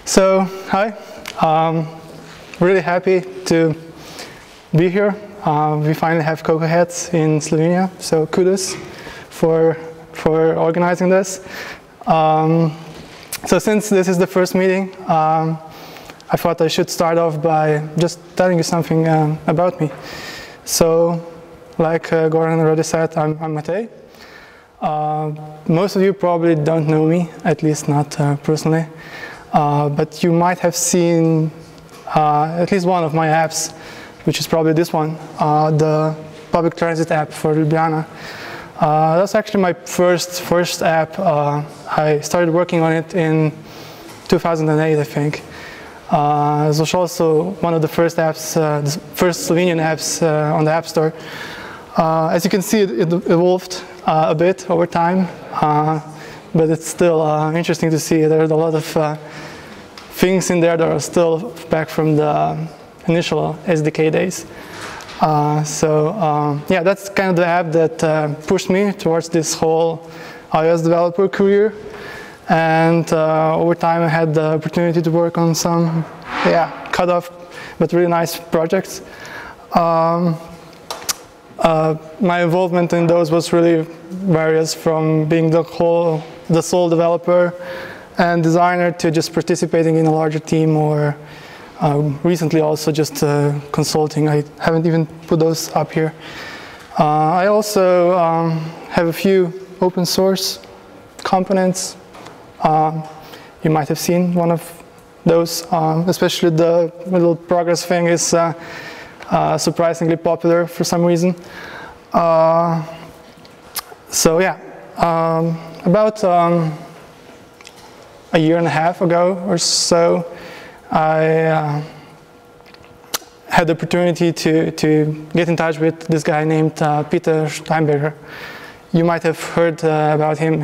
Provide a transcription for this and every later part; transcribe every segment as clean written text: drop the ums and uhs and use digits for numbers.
So, hi. Really happy to be here. We finally have CocoaHeads in Slovenia, so kudos for organizing this. So since this is the first meeting, I thought I should start off by just telling you something about me. So, like Goran already said, I'm Matej. Most of you probably don't know me, at least not personally. But you might have seen at least one of my apps, which is probably this one, the public transit app for Ljubljana. That's actually my first app. I started working on it in 2008, I think. It was also one of the first apps, the first Slovenian apps on the App Store. As you can see, it evolved a bit over time, but it's still interesting to see. There's a lot of things in there that are still back from the initial SDK days. Yeah, that's kind of the app that pushed me towards this whole iOS developer career. And over time I had the opportunity to work on some, cut off, but really nice projects. My involvement in those was really various, from being the sole developer and designer to just participating in a larger team, or recently also just consulting. I haven't even put those up here. I also have a few open source components. You might have seen one of those, especially the little progress thing is surprisingly popular for some reason. So yeah, about a year and a half ago or so, I had the opportunity to get in touch with this guy named Peter Steinberger. You might have heard about him.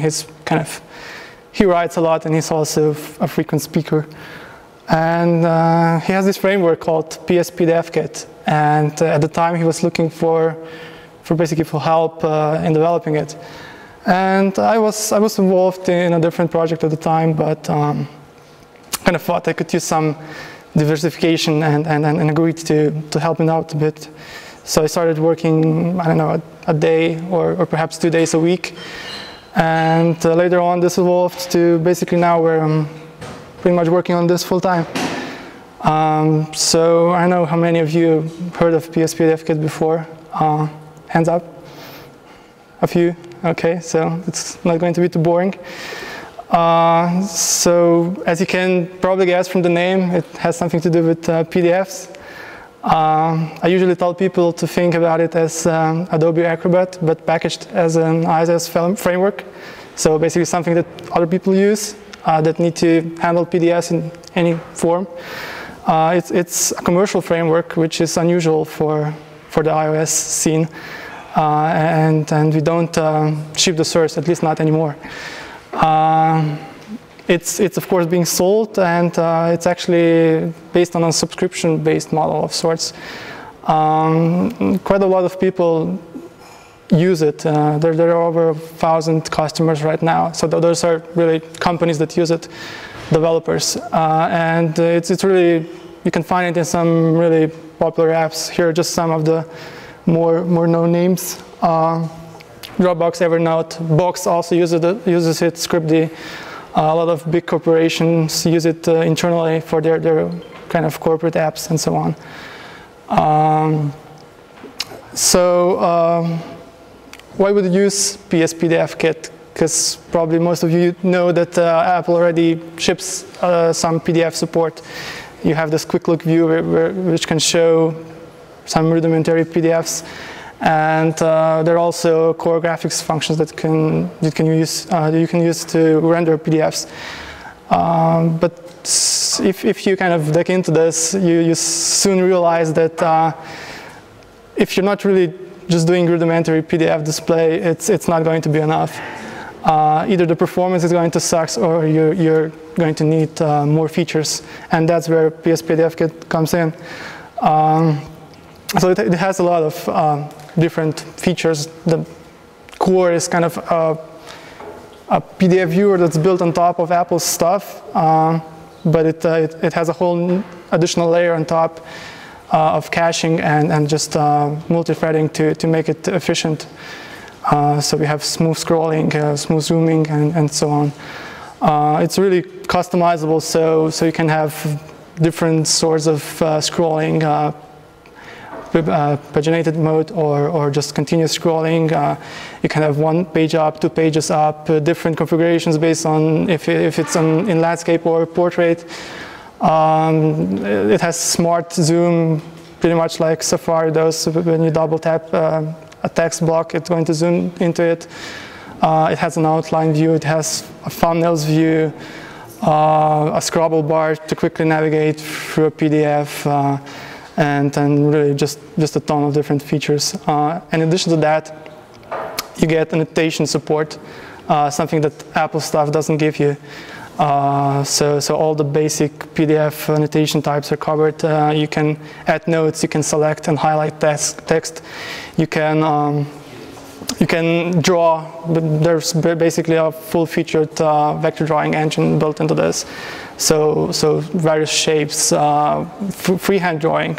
He writes a lot, and he's also a frequent speaker. And he has this framework called PSPDFKit. And at the time, he was looking for help in developing it. And I was involved in a different project at the time, but kind of thought I could use some diversification and agreed to help him out a bit. So I started working, I don't know, a day or perhaps 2 days a week. And later on, this evolved to basically now where I'm pretty much working on this full time. So I don't know how many of you heard of PSPDFKit before. Hands up. A few. Okay, so it's not going to be too boring. So as you can probably guess from the name, it has something to do with PDFs. I usually tell people to think about it as Adobe Acrobat, but packaged as an ISS framework. So basically something that other people use that need to handle PDFs in any form. It's a commercial framework, which is unusual for the iOS scene. And we don't ship the source, at least not anymore. It's of course being sold, and it's actually based on a subscription-based model of sorts. Quite a lot of people use it. There are over 1,000 customers right now. So those are really companies that use it, developers. And it's really, you can find it in some really popular apps. Here are just some of the more known names. Dropbox, Evernote, Box also uses it, Scriptd. A lot of big corporations use it internally for their kind of corporate apps and so on. Why would you use PSPDFKit? Because probably most of you know that Apple already ships some PDF support. You have this quick look view which can show some rudimentary PDFs, and there are also core graphics functions that you can use to render PDFs. But if you kind of dig into this, you soon realize that if you're not really just doing rudimentary PDF display, it's not going to be enough. Either the performance is going to suck, or you're going to need more features, and that's where PSPDFKit comes in. So it has a lot of different features. The core is kind of a PDF viewer that's built on top of Apple's stuff. but it has a whole additional layer on top of caching and just multi-threading to make it efficient. So we have smooth scrolling, smooth zooming, and so on. It's really customizable, so you can have different sorts of scrolling, paginated mode or just continuous scrolling. You can have one page up, 2 pages up, different configurations based on if it's in landscape or portrait. It has smart zoom, pretty much like Safari does. When you double tap a text block, it's going to zoom into it. It has an outline view, it has a thumbnails view, a scroll bar to quickly navigate through a PDF, and really just a ton of different features. In addition to that, you get annotation support, something that Apple stuff doesn't give you. So all the basic PDF annotation types are covered. You can add notes, you can select and highlight text. You can draw, but there's basically a full-featured vector drawing engine built into this. So various shapes, freehand drawing.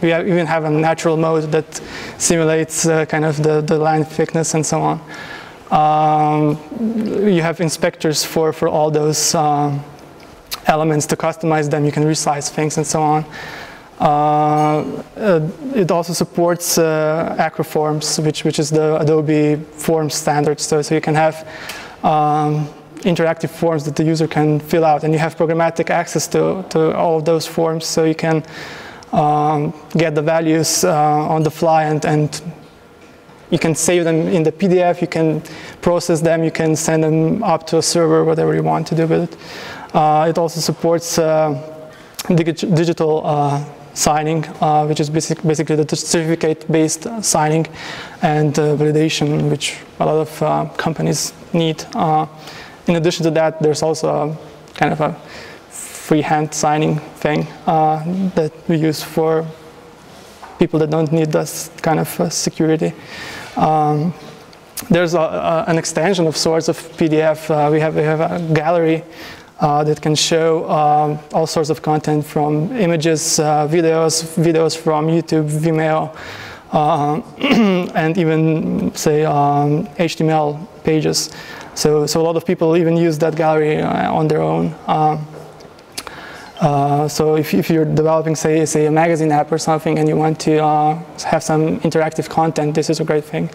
We even have a natural mode that simulates kind of the line thickness and so on. You have inspectors for all those elements to customize them. You can resize things and so on. It also supports Acroforms, which is the Adobe Forms standard. So you can have interactive forms that the user can fill out, and you have programmatic access to all of those forms, so you can get the values on the fly, and you can save them in the PDF, you can process them, you can send them up to a server, whatever you want to do with it. It also supports digital signing, which is basically the certificate-based signing and validation, which a lot of companies need. In addition to that, there's also a kind of a freehand signing thing that we use for people that don't need this kind of security. There's an extension of sorts of PDF. We have a gallery that can show all sorts of content, from images, videos from YouTube, Vimeo, and even, say, HTML pages. So a lot of people even use that gallery on their own. So if you're developing, say a magazine app or something, and you want to have some interactive content, this is a great thing.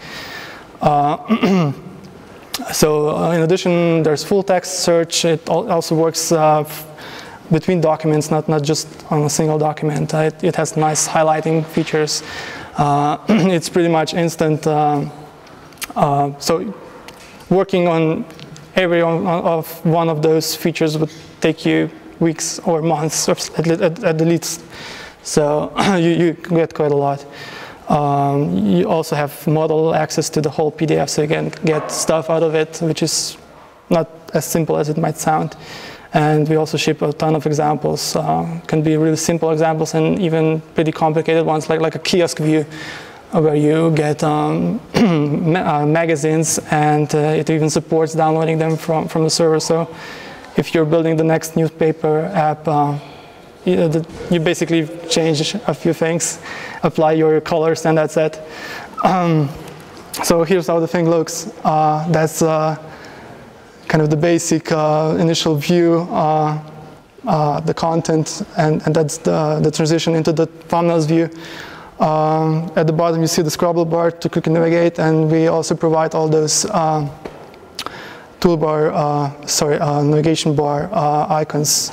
So in addition, there's full text search. It also works between documents, not just on a single document. It has nice highlighting features. It's pretty much instant. So working on every one of those features would take you weeks or months at the least. So you get quite a lot. You also have model access to the whole PDF, so you can get stuff out of it, which is not as simple as it might sound. And we also ship a ton of examples. Can be really simple examples and even pretty complicated ones, like a kiosk view, where you get magazines, and it even supports downloading them from the server. So if you're building the next newspaper app, you basically change a few things, apply your colors, and that's it. So here's how the thing looks. That's kind of the basic initial view, the content, and that's the transition into the thumbnails view. At the bottom you see the scroll bar to quickly navigate, and we also provide all those navigation bar icons,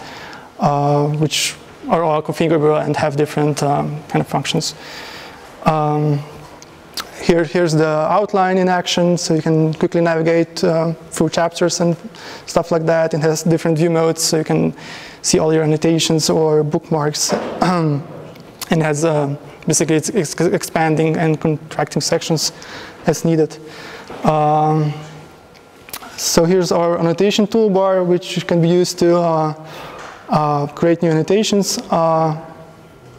which are all configurable and have different kind of functions. Here's the outline in action, so you can quickly navigate through chapters and stuff like that. It has different view modes, so you can see all your annotations or bookmarks. And has basically it's expanding and contracting sections as needed. So here's our annotation toolbar, which can be used to create new annotations.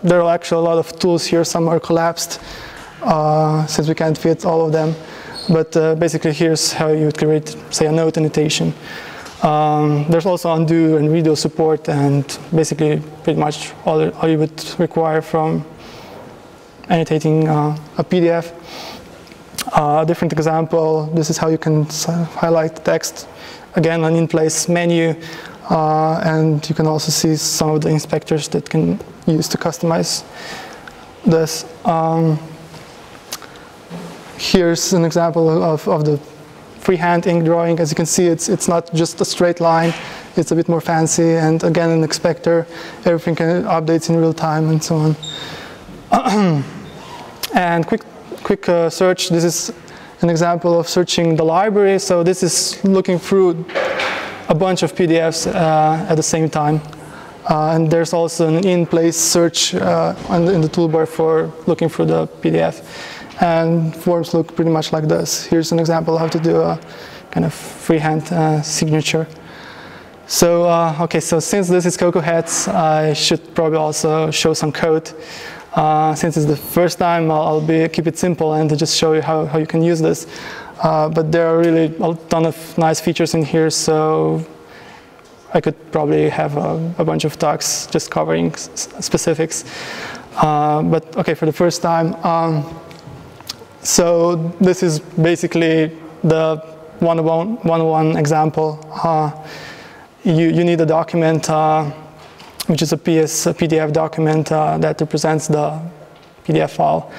There are actually a lot of tools here. Some are collapsed since we can't fit all of them. But basically, here's how you would create, say, a note annotation. There's also undo and redo support, and basically pretty much all you would require from annotating a PDF. A different example, this is how you can highlight the text. Again, an in-place menu, and you can also see some of the inspectors that can use to customize this. Here's an example of the freehand ink drawing. As you can see, it's not just a straight line, it's a bit more fancy, and again, an inspector, everything updates in real time and so on. And quick search, this is an example of searching the library. So this is looking through a bunch of PDFs at the same time. And there's also an in-place search in the toolbar for looking through the PDF. And forms look pretty much like this. Here's an example of how to do a kind of freehand signature. So, okay, so since this is CocoaHeads, I should probably also show some code. Since it's the first time, I'll keep it simple and just show you how you can use this. But there are really a ton of nice features in here, so I could probably have a bunch of talks just covering specifics. But okay, for the first time, so this is basically the 101 example. You need a document which is a PDF document that represents the PDF file.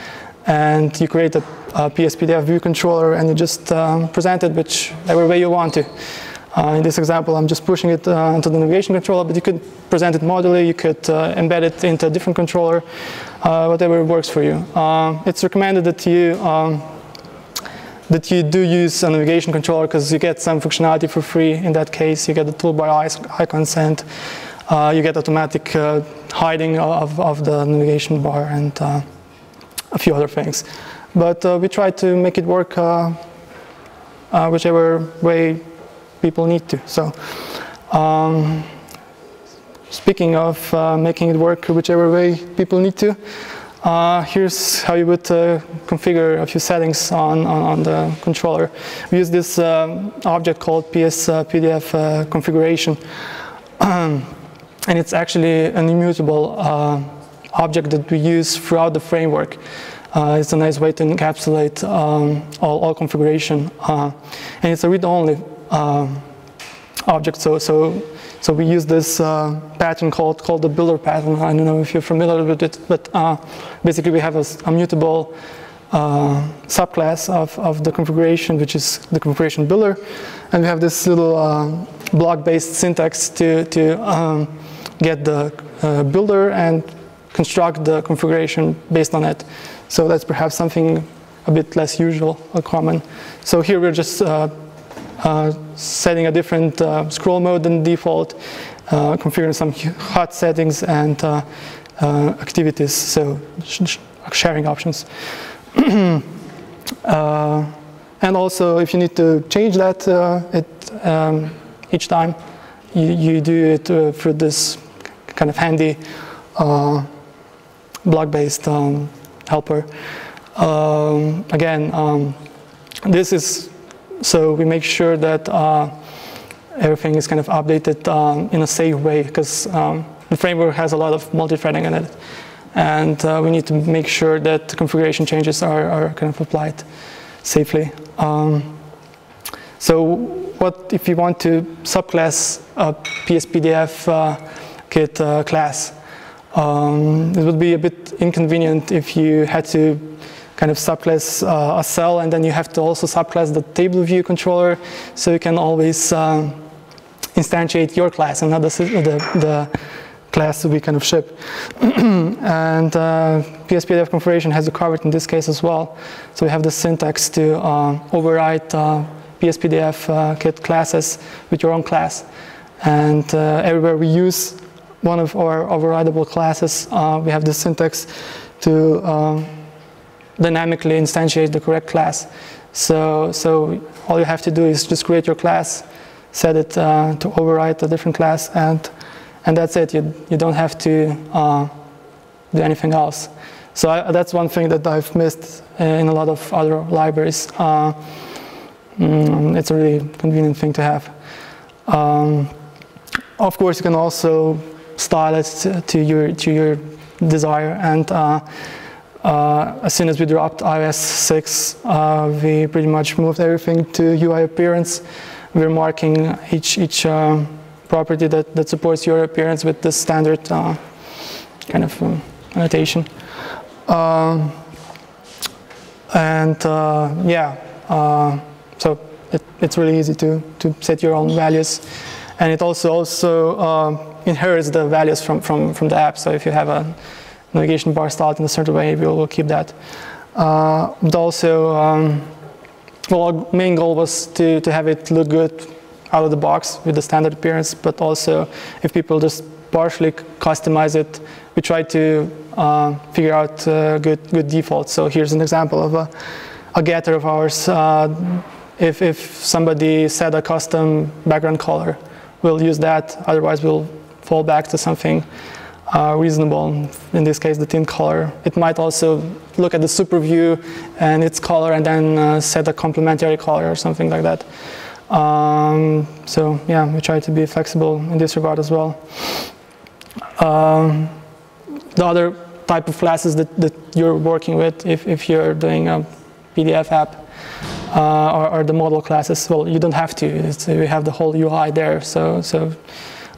And you create a PSPDF view controller and you just present it whichever way you want to. In this example, I'm just pushing it into the navigation controller, but you could present it modularly, you could embed it into a different controller, whatever works for you. It's recommended that you do use a navigation controller because you get some functionality for free. In that case, you get the toolbar icons and you get automatic hiding of the navigation bar and a few other things. But we try to make it work whichever way people need to. So speaking of making it work whichever way people need to, here's how you would configure a few settings on the controller. We use this object called PSPDF configuration. And it's actually an immutable object that we use throughout the framework. It's a nice way to encapsulate all configuration. And it's a read-only object, so we use this pattern called the builder pattern. I don't know if you're familiar with it, but basically we have a mutable subclass of the configuration, which is the configuration builder, and we have this little block-based syntax to get the builder and construct the configuration based on it. So that's perhaps something a bit less usual or common. So here we're just setting a different scroll mode than default, configuring some hot settings and activities, so sharing options. And also, if you need to change that each time, you do it through this kind of handy block-based helper. Again, this is so we make sure that everything is kind of updated in a safe way, because the framework has a lot of multi-threading in it, and we need to make sure that the configuration changes are kind of applied safely. So what if you want to subclass a PSPDFKit class? It would be a bit inconvenient if you had to kind of subclass a cell, and then you have to also subclass the table view controller, so you can always instantiate your class and not the class we kind of ship. And PSPDF configuration has it covered in this case as well. So we have the syntax to override PSPDFKit classes with your own class. And everywhere we use one of our overridable classes, we have the syntax to dynamically instantiate the correct class. So all you have to do is just create your class, set it to override a different class, and that's it. You don't have to do anything else. So that's one thing that I've missed in a lot of other libraries. It's a really convenient thing to have. Of course, you can also style it to your desire, and as soon as we dropped iOS 6, we pretty much moved everything to UI appearance. We're marking each property that supports UI appearance with the standard kind of annotation. So it's really easy to set your own values, and it also inherits the values from the app. So if you have a navigation bar styled in a certain way, we'll keep that. But also, well, our main goal was to have it look good out of the box with the standard appearance, but also if people just partially customize it, we try to figure out good defaults. So here's an example of a getter of ours. If somebody set a custom background color, we'll use that. Otherwise, we'll fall back to something reasonable. In this case, the tint color. It might also look at the super view and its color, and then set a complementary color or something like that. So yeah, we try to be flexible in this regard as well. The other type of classes that you're working with, if you're doing a PDF app, are the model classes. Well, you don't have to. We have the whole UI there. So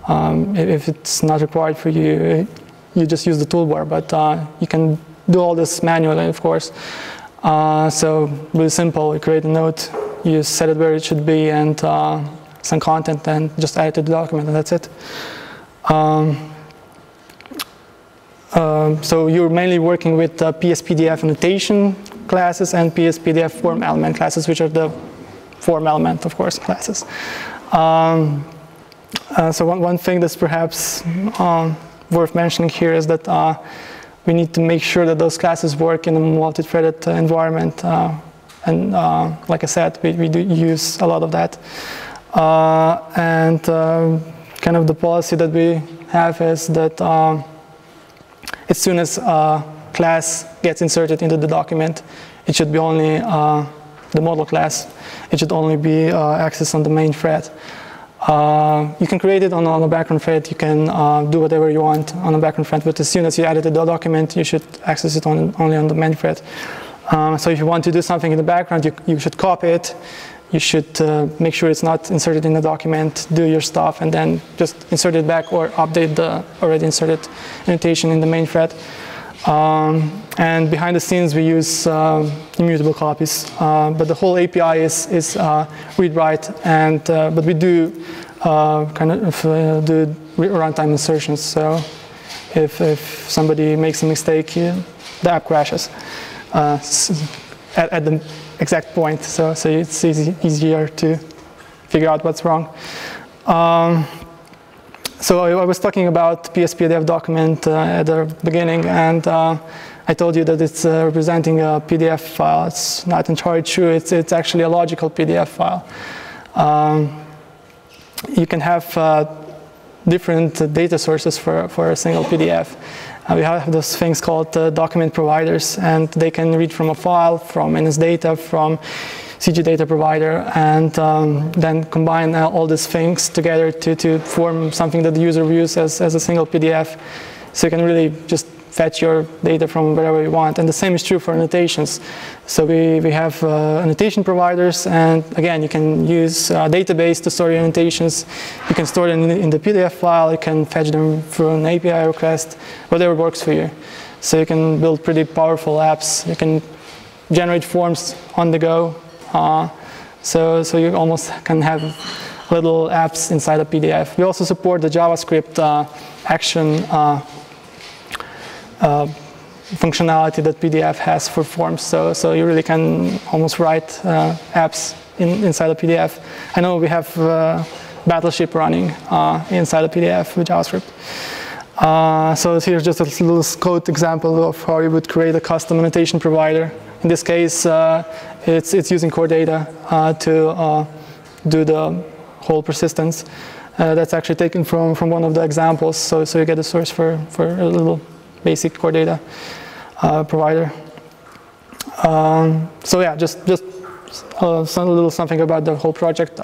if it's not required for you, you just use the toolbar. But you can do all this manually, of course. So really simple. You create a note, you set it where it should be, and some content, and just add it to the document, and that's it. So you're mainly working with PSPDF annotation classes and PSPDF form element classes, which are the form element, of course, classes. So one thing that's perhaps worth mentioning here is that we need to make sure that those classes work in a multi-threaded environment. And like I said, we do use a lot of that. And kind of the policy that we have is that as soon as a class gets inserted into the document, it should be only the model class. It should only be accessed on the main thread. You can create it on a background thread. You can do whatever you want on a background thread, but as soon as you add it to the document, you should access it only on the main thread. So if you want to do something in the background, you should copy it. You should make sure it's not inserted in the document, do your stuff, and then just insert it back or update the already inserted annotation in the main thread. And behind the scenes, we use immutable copies. But the whole API is read-write, and but we do kind of do runtime insertions. So if somebody makes a mistake, the app crashes at the exact point. So it's easier to figure out what's wrong. So I was talking about PSPDF document at the beginning, and I told you that it's representing a PDF file. It's not entirely true. It's actually a logical PDF file. You can have different data sources for a single PDF. We have those things called document providers, and they can read from a file, from NS data, from CG data provider, and then combine all these things together to form something that the user views as a single PDF. So you can really just fetch your data from wherever you want. And the same is true for annotations. So we have annotation providers, and again, you can use a database to store your annotations. You can store them in the PDF file. You can fetch them through an API request, whatever works for you. So you can build pretty powerful apps. You can generate forms on the go. So you almost can have little apps inside a PDF. We also support the JavaScript action functionality that PDF has for forms. So you really can almost write apps inside a PDF. I know we have Battleship running inside a PDF with JavaScript. So here's just a little code example of how you would create a custom annotation provider. In this case, it's using core data to do the whole persistence. That's actually taken from one of the examples. So you get a source for a little basic core data provider. So yeah, just a little something about the whole project.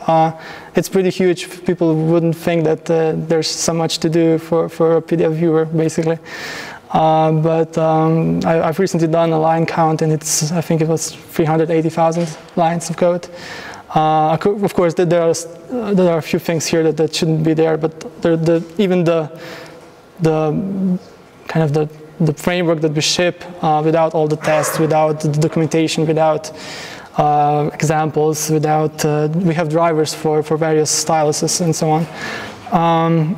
It's pretty huge. People wouldn't think that there's so much to do for a PDF viewer, basically. But I've recently done a line count, and I think it was 380,000 lines of code. Of course, there are a few things here that shouldn't be there, but even the kind of the framework that we ship without all the tests, without the documentation, without examples, without we have drivers for various styluses and so on.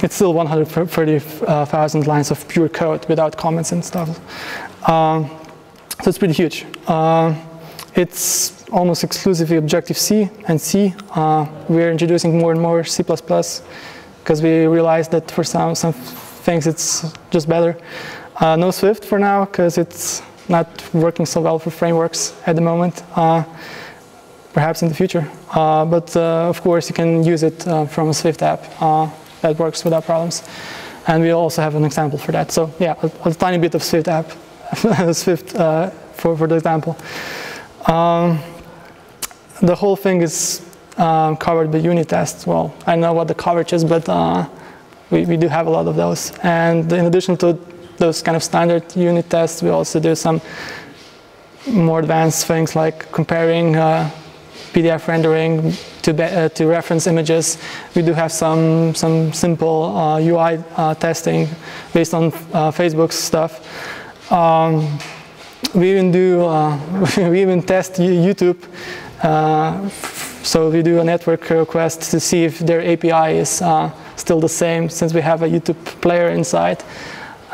It's still 130,000 lines of pure code without comments and stuff. So it's pretty huge. It's almost exclusively Objective-C and C. We're introducing more and more C++ because we realized that for some things it's just better. No Swift for now because it's not working so well for frameworks at the moment. Perhaps in the future. But of course you can use it from a Swift app that works without problems. And we also have an example for that. So yeah, a tiny bit of Swift app, Swift for the example. The whole thing is covered by unit tests. Well, I don't know what the coverage is, but we do have a lot of those. And in addition to those kind of standard unit tests, we also do some more advanced things like comparing PDF rendering to reference images. We do have some simple UI testing based on Facebook's stuff. We even test YouTube. So we do a network request to see if their API is still the same, since we have a YouTube player inside.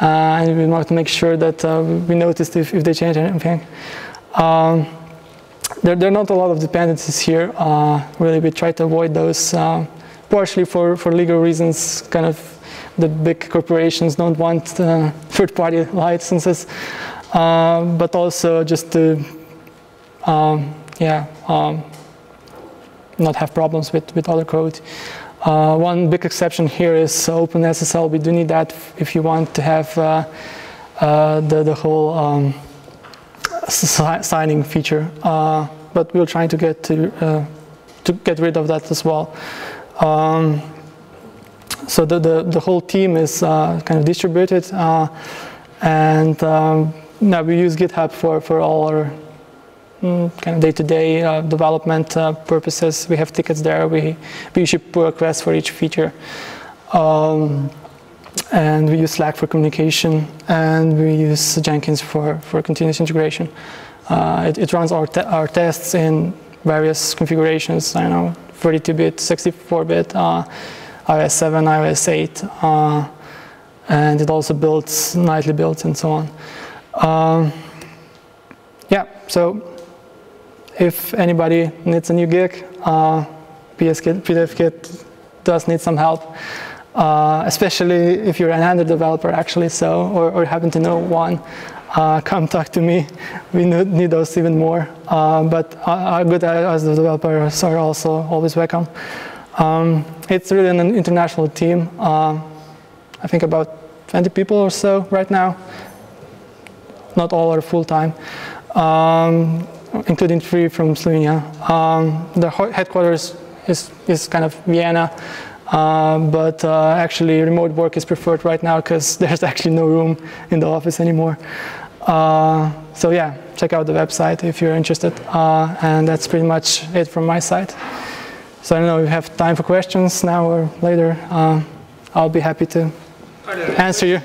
And we want to make sure that we noticed if they change anything. There are not a lot of dependencies here. Really, we try to avoid those, partially for legal reasons. Kind of the big corporations don't want third-party licenses, but also just to, not have problems with other code. One big exception here is OpenSSL. We do need that if you want to have the whole signing feature, but we're trying to get rid of that as well. So the whole team is kind of distributed, and now we use GitHub for all our kind of day-to-day development purposes. We have tickets there. We issue pull requests for each feature. And we use Slack for communication, and we use Jenkins for continuous integration. It runs our tests in various configurations, I don't know, 32-bit, 64-bit, iOS 7, iOS 8, and it also builds nightly builds and so on. Yeah, so if anybody needs a new gig, PSPDFKit does need some help. Especially if you're an Android developer, actually, or happen to know one, come talk to me. We need those even more. But good as the developers are also always welcome. It's really an international team. I think about 20 people or so right now. Not all are full-time, including 3 from Slovenia. The headquarters is kind of Vienna. But actually remote work is preferred right now because there's actually no room in the office anymore. So yeah, check out the website if you're interested. And that's pretty much it from my side. So I don't know if you have time for questions now or later. I'll be happy to answer you.